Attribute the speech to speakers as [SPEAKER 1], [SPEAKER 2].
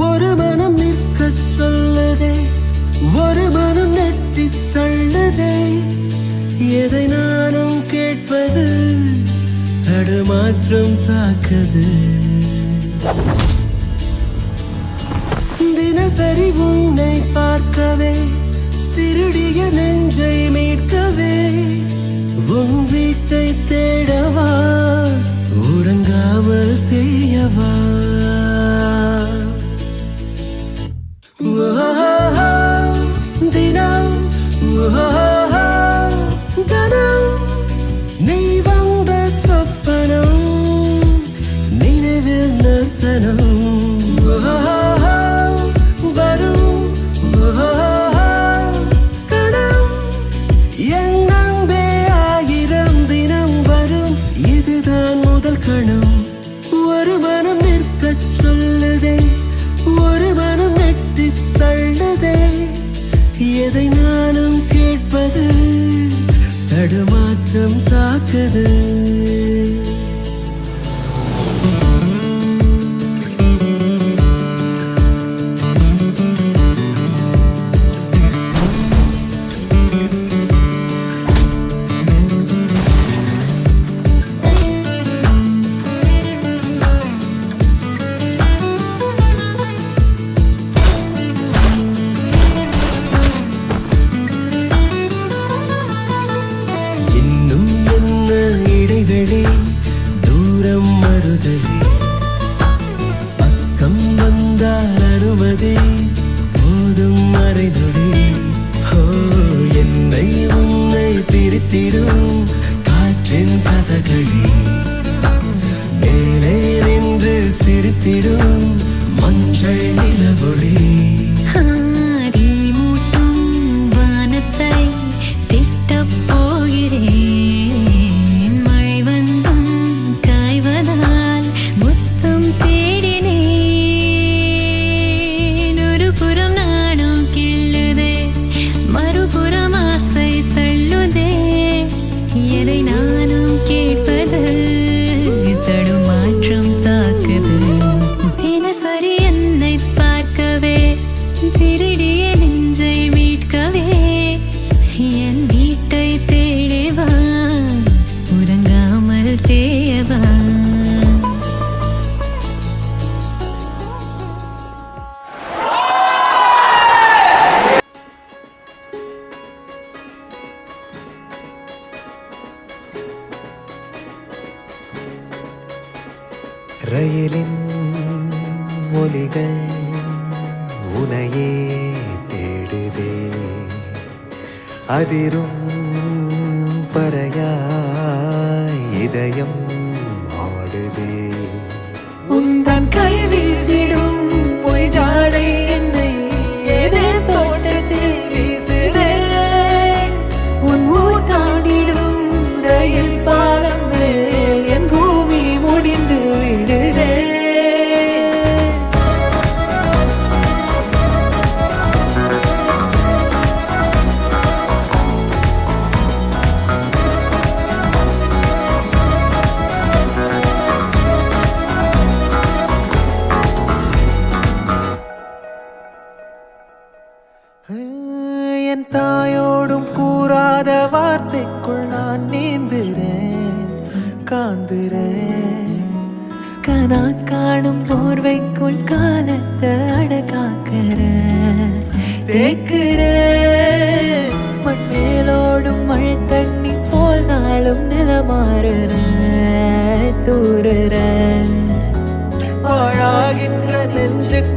[SPEAKER 1] ஒரு மனம் நிற்கச் சொல்லுதே, ஒரு மனம் நெட்டித் தள்ளுதே. எதை நானும் கேட்பது, தடுமாற்றம் தாக்குது. தினசரி உன்னை பார்க்கவே, திருடிய நெஞ்சை மீட்கவே, உன் வீட்டை தேடவா, உறங்காமல் தேயவா. தினம் கணம் நீ வந்த சொப்பனம், நினைவில் நிறுத்தனம். வரும் கணம் என் அன்பே, ஆயிரம் தினம் வரும், இதுதான் முதல் கணம். ஒரு மனம் நிற்கச் சொல்லுதே, ஒரு மனம் நெட்டித் தள்ளுதே. எதை நானும் கேட்பது, தடுமாற்றம் தாக்குது. தூரம் மறுதலே, பக்கம் வந்தால் அனுமதி, போதும் மறைநொடி. என்னை உன்னை பிரித்திடும் காற்றின் கதகளி, மேலே நின்று சிரித்திடும் மஞ்சள் நிலவொளி. ரயிலின் ஒலிகள் உனையே தேடுதே, அதிரும் பறையாய் இதயம் ஆடுதே. உந்தன் கை வீசிடும் பொய் ஜாடை என்னை ஏதே தோட்டத்தில் வீசுதே. உன் ஊர் தாண்டிடும் ரயில் பாலம் மேல் என் பூமி முடிந்து விடுதே. என் தாயோடும் கூறாத வார்த்தைக்குள் நான் நீந்துறேன், காந்துறேன். கனா காணும் போர்வைக்குள் காலத்தை அடக்காக்கிற தேக்குற. மண்மேலோடும் மழை தண்ணி போல் நாளும் நிலமாறுற தூறுற. பாழாகின்ற நெஞ்சுக்கு